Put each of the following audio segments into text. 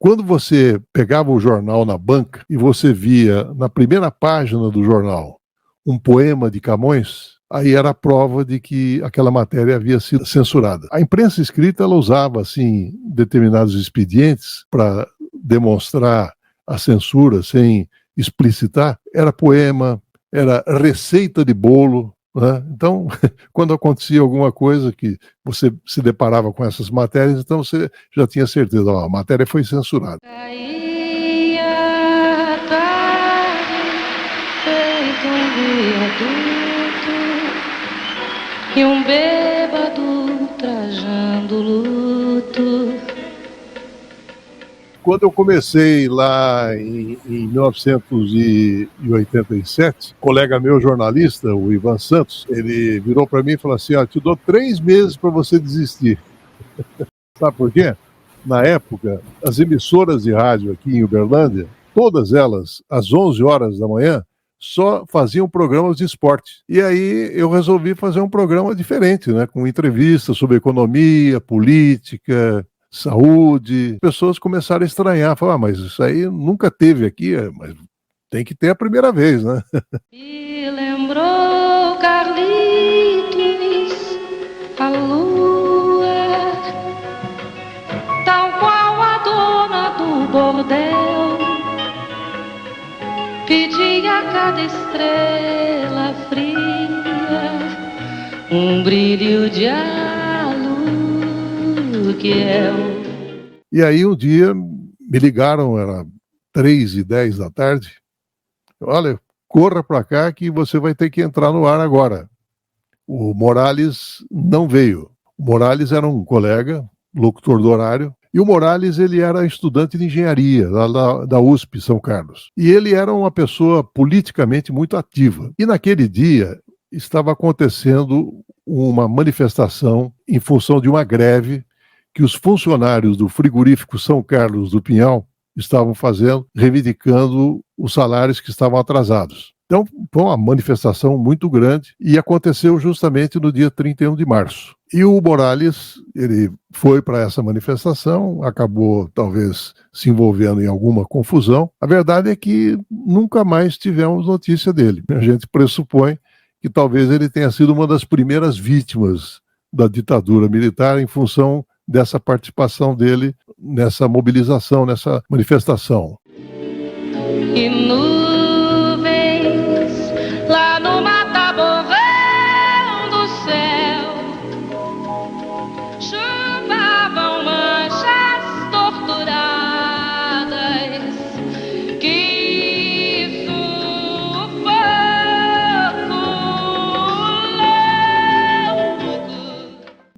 Quando você pegava o jornal na banca e você via na primeira página do jornal um poema de Camões, aí era a prova de que aquela matéria havia sido censurada. A imprensa escrita, ela usava assim determinados expedientes para demonstrar a censura sem explicitar. Era poema, era receita de bolo, né? Então, quando acontecia alguma coisa que você se deparava com essas matérias, então você já tinha certeza, ó, a matéria foi censurada. Caía a tarde, feito um viaduto, e um bêbado trajando luto. Quando eu comecei lá em 1987, um colega meu jornalista, o Ivan Santos, ele virou para mim e falou assim, ó, te dou 3 meses para você desistir. Sabe por quê? Na época, as emissoras de rádio aqui em Uberlândia, todas elas, às 11 horas da manhã, só faziam programas de esporte. E aí eu resolvi fazer um programa diferente, né, com entrevistas sobre economia, política, saúde. As pessoas começaram a estranhar, falaram, mas isso aí nunca teve aqui, mas tem que ter a primeira vez, né? E lembrou Carlitos, a lua, tal qual a dona do bordel, pedia a cada estrela fria um brilho de aluguel. E aí um dia me ligaram, era 3h10 da tarde, olha, corra para cá que você vai ter que entrar no ar agora. O Morales não veio. O Morales era um colega, locutor do horário, e o Morales, ele era estudante de engenharia lá da USP, São Carlos. E ele era uma pessoa politicamente muito ativa. E naquele dia estava acontecendo uma manifestação em função de uma greve que os funcionários do frigorífico São Carlos do Pinhal estavam fazendo, reivindicando os salários que estavam atrasados. Então, foi uma manifestação muito grande e aconteceu justamente no dia 31 de março. E o Morales, ele foi para essa manifestação, acabou talvez se envolvendo em alguma confusão. A verdade é que nunca mais tivemos notícia dele. A gente pressupõe que talvez ele tenha sido uma das primeiras vítimas da ditadura militar em função dessa participação dele nessa mobilização, nessa manifestação. E nuvens lá no mataborrão do céu chupavam manchas torturadas que sufoco louco.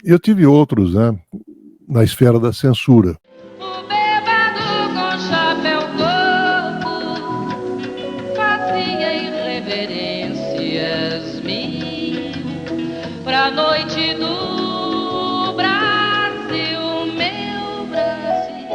Eu tive outros, né, na esfera da censura. O bêbado com chapéu coco fazia irreverências mil pra noite do Brasil, meu Brasil.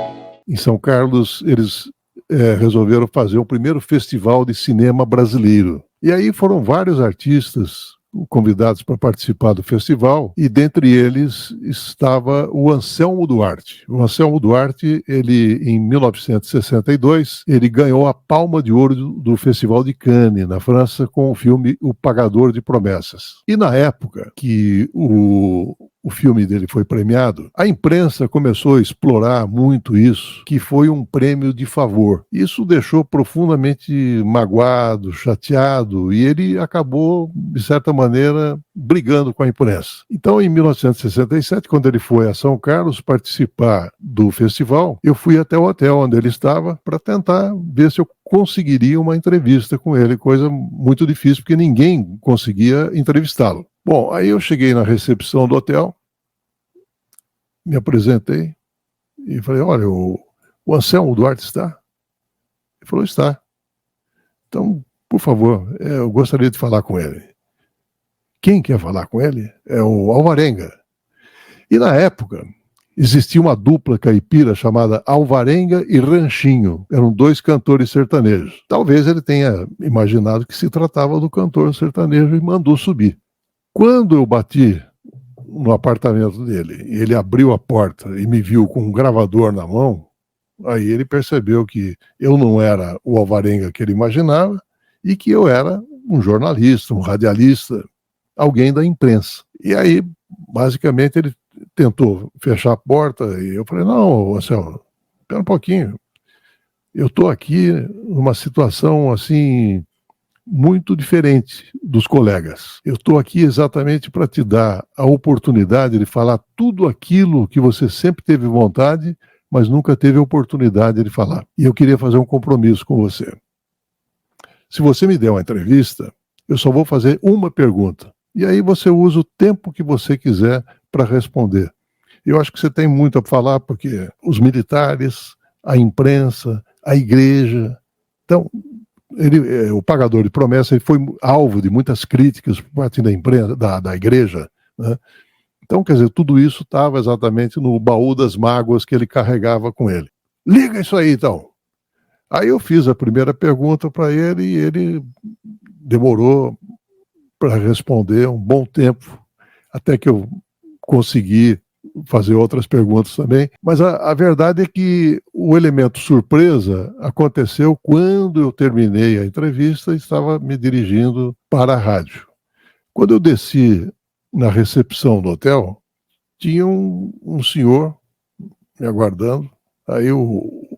Em São Carlos, eles resolveram fazer o primeiro festival de cinema brasileiro. E aí foram vários artistas convidados para participar do festival, e dentre eles estava o Anselmo Duarte. O Anselmo Duarte, ele em 1962, ele ganhou a Palma de Ouro do Festival de Cannes, na França, com o filme O Pagador de Promessas. E na época que o filme dele foi premiado, a imprensa começou a explorar muito isso, que foi um prêmio de favor. Isso deixou profundamente magoado, chateado, e ele acabou, de certa maneira, brigando com a imprensa. Então, em 1967, quando ele foi a São Carlos participar do festival, eu fui até o hotel onde ele estava para tentar ver se eu conseguiria uma entrevista com ele, coisa muito difícil, porque ninguém conseguia entrevistá-lo. Bom, aí eu cheguei na recepção do hotel, me apresentei e falei, olha, o Anselmo Duarte está? Ele falou, está. Então, por favor, eu gostaria de falar com ele. Quem quer falar com ele? É o Alvarenga. E na época, existia uma dupla caipira chamada Alvarenga e Ranchinho. Eram 2 cantores sertanejos. Talvez ele tenha imaginado que se tratava do cantor sertanejo e mandou subir. Quando eu bati no apartamento dele, ele abriu a porta e me viu com um gravador na mão, Aí ele percebeu que eu não era o Alvarenga que ele imaginava e que eu era um jornalista, um radialista, alguém da imprensa. E aí, basicamente, ele tentou fechar a porta e eu falei, não, Anselmo, espera um pouquinho. Eu estou aqui numa situação, assim, muito diferente dos colegas. Eu estou aqui exatamente para te dar a oportunidade de falar tudo aquilo que você sempre teve vontade, mas nunca teve a oportunidade de falar. E eu queria fazer um compromisso com você. Se você me der uma entrevista, eu só vou fazer uma pergunta. E aí você usa o tempo que você quiser para responder. Eu acho que você tem muito a falar, porque os militares, a imprensa, a igreja... Então, o pagador de promessa ele foi alvo de muitas críticas por parte da imprensa, da igreja, né? Então, quer dizer, tudo isso estava exatamente no baú das mágoas que ele carregava com ele. Liga isso aí, então. Aí eu fiz a primeira pergunta para ele e ele demorou para responder um bom tempo, até que eu consegui fazer outras perguntas também. Mas a verdade é que o elemento surpresa aconteceu quando eu terminei a entrevista e estava me dirigindo para a rádio. Quando eu desci na recepção do hotel, tinha um senhor me aguardando. Aí o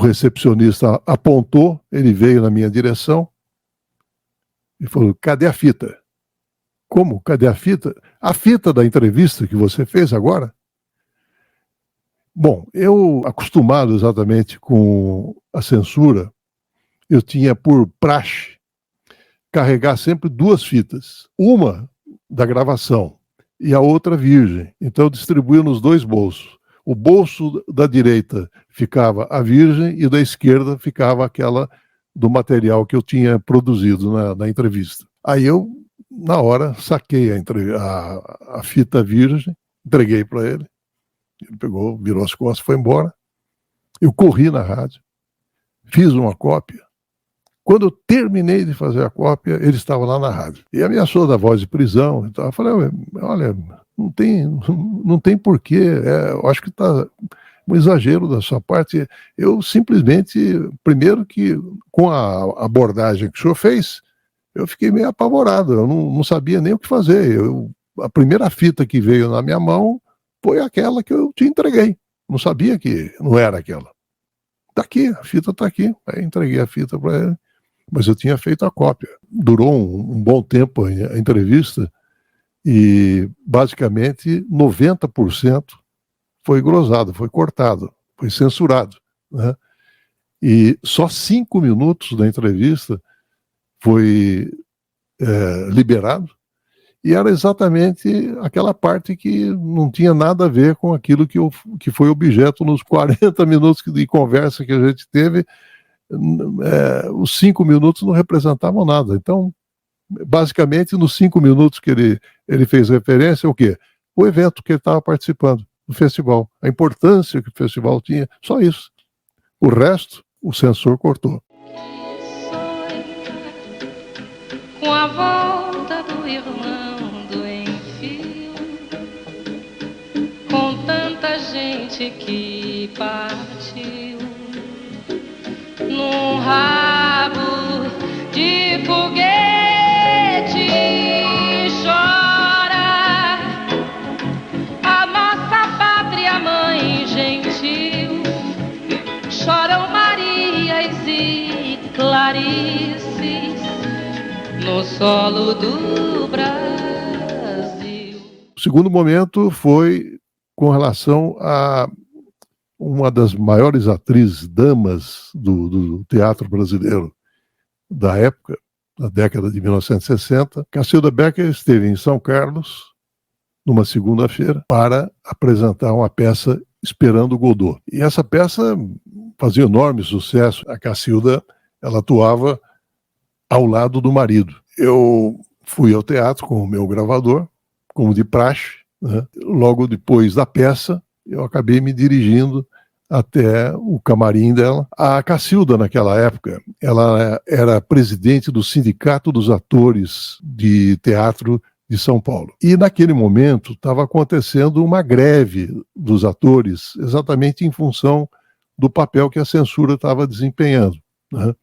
recepcionista apontou, ele veio na minha direção e falou, cadê a fita? Como? Cadê a fita? A fita da entrevista que você fez agora? Bom, eu, acostumado exatamente com a censura, eu tinha por praxe carregar sempre duas fitas. Uma da gravação e a outra virgem. Então eu distribuía nos dois bolsos. O bolso da direita ficava a virgem e da esquerda ficava aquela do material que eu tinha produzido na entrevista. Aí eu, na hora, saquei a fita virgem, entreguei para ele. Ele pegou, virou as costas, foi embora. Eu corri na rádio, fiz uma cópia. Quando eu terminei de fazer a cópia, ele estava lá na rádio. E ameaçou dar voz de prisão. Então eu falei, olha, não tem porquê. Eu acho que está um exagero da sua parte. Eu simplesmente, primeiro que com a abordagem que o senhor fez, eu fiquei meio apavorado. Eu não sabia nem o que fazer. A primeira fita que veio na minha mão foi aquela que eu te entreguei. Não sabia que não era aquela. Está aqui, a fita está aqui. Aí entreguei a fita para ele. Mas eu tinha feito a cópia. Durou um bom tempo a entrevista e, basicamente, 90% foi grosado, foi cortado, foi censurado, né? E só 5 minutos da entrevista foi liberado e era exatamente aquela parte que não tinha nada a ver com aquilo que foi objeto nos 40 minutos de conversa que a gente teve. Os 5 minutos não representavam nada. Então, basicamente, nos 5 minutos que ele fez referência, o quê? O evento que ele estava participando, do festival. A importância que o festival tinha, só isso. O resto, o censor cortou. Com a volta do irmão do Enfio, com tanta gente que partiu, num rabo de foguete chora a nossa pátria mãe gentil. Choram Marias e Clarices no solo do Brasil. O segundo momento foi com relação a uma das maiores atrizes, damas do teatro brasileiro da época, na década de 1960. Cacilda Becker esteve em São Carlos, numa segunda-feira, para apresentar uma peça Esperando Godot. E essa peça fazia enorme sucesso. A Cacilda, ela atuava ao lado do marido. Eu fui ao teatro com o meu gravador, como de praxe, né? Logo depois da peça, eu acabei me dirigindo até o camarim dela. A Cacilda, naquela época, ela era presidente do Sindicato dos Atores de Teatro de São Paulo. E naquele momento estava acontecendo uma greve dos atores, exatamente em função do papel que a censura estava desempenhando, né?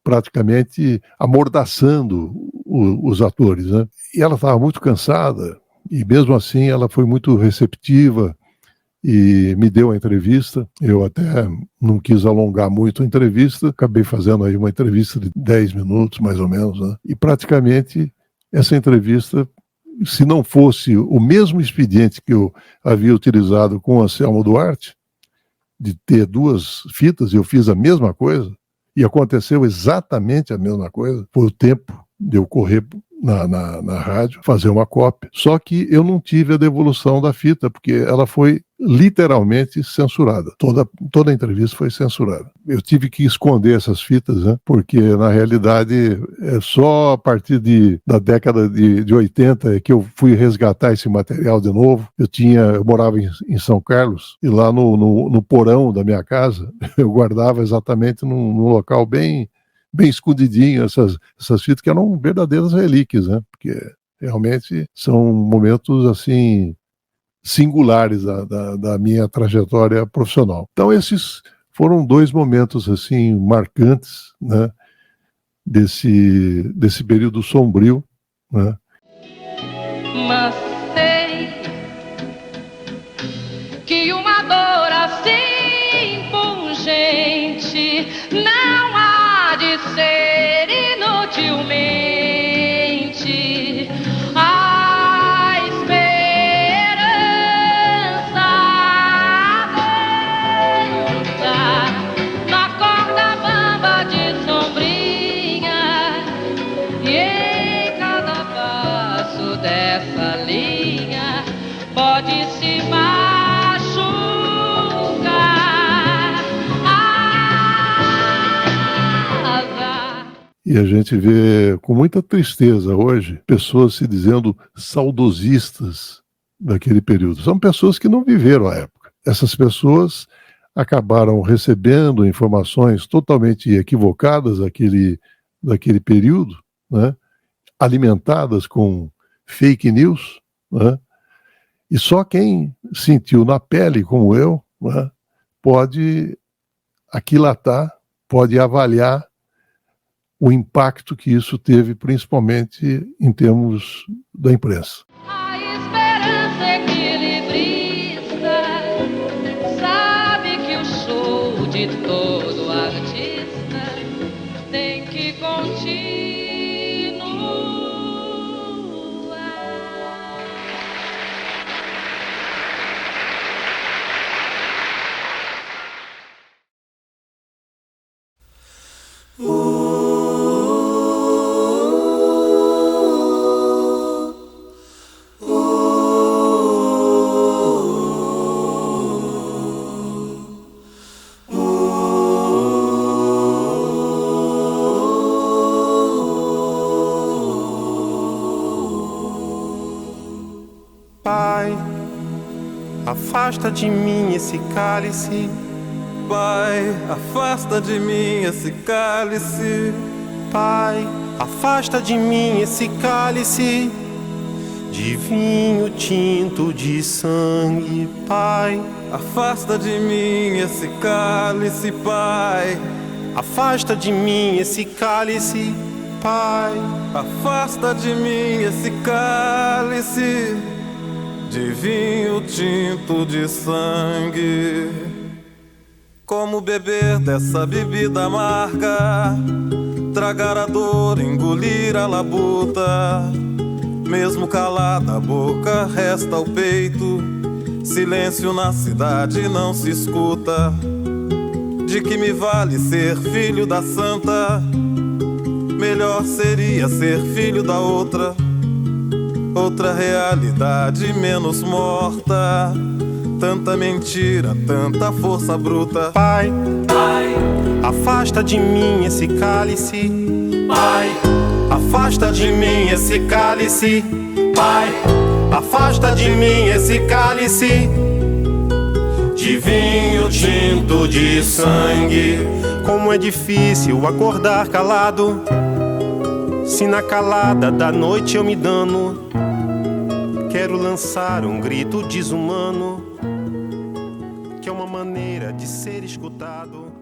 Praticamente amordaçando os atores, né? E ela estava muito cansada, e mesmo assim ela foi muito receptiva e me deu a entrevista. Eu até não quis alongar muito a entrevista, acabei fazendo aí uma entrevista de 10 minutos, mais ou menos, né? E praticamente essa entrevista, se não fosse o mesmo expediente que eu havia utilizado com o Anselmo Duarte, de ter 2 fitas, e eu fiz a mesma coisa, e aconteceu exatamente a mesma coisa, foi o tempo de eu correr na rádio, fazer uma cópia. Só que eu não tive a devolução da fita, porque ela foi literalmente censurada. Toda a entrevista foi censurada. Eu tive que esconder essas fitas, né? Porque, na realidade, é só a partir da década de 80 que eu fui resgatar esse material de novo. Eu morava em São Carlos, e lá no porão da minha casa, eu guardava exatamente num local bem escondidinho essas fitas, que eram verdadeiras relíquias, né? Porque realmente são momentos assim singulares da minha trajetória profissional. Então esses foram 2 momentos assim marcantes, né? Desse período sombrio, né? Mas sei que uma dor assim pungente não há de ser inutilmente a esperança dança na corda bamba de sombrinha, e em cada passo dessa linha pode se machucar. E a gente vê com muita tristeza hoje pessoas se dizendo saudosistas daquele período. São pessoas que não viveram a época. Essas pessoas acabaram recebendo informações totalmente equivocadas daquele período, né? Alimentadas com fake news, né? E só quem sentiu na pele, como eu, né, pode aquilatar, pode avaliar o impacto que isso teve, principalmente em termos da imprensa. A esperança equilibrista sabe que o show de todo artista tem que continuar. Pai, afasta de mim esse cálice. Pai, afasta de mim esse cálice. Pai, afasta de mim esse cálice de vinho tinto de sangue. Pai, afasta de mim esse cálice, Pai. Afasta de mim esse cálice, Pai. Afasta de mim esse cálice de vinho tinto de sangue. Como beber dessa bebida amarga, tragar a dor, engolir a labuta. Mesmo calada a boca, resta o peito. Silêncio na cidade não se escuta. De que me vale ser filho da santa? Melhor seria ser filho da outra. Outra realidade menos morta. Tanta mentira, tanta força bruta. Pai, Pai, afasta de mim esse cálice. Pai, afasta de mim esse cálice. Pai, afasta de mim esse cálice de vinho tinto de sangue. Como é difícil acordar calado, se na calada da noite eu me dano. Quero lançar um grito desumano, que é uma maneira de ser escutado.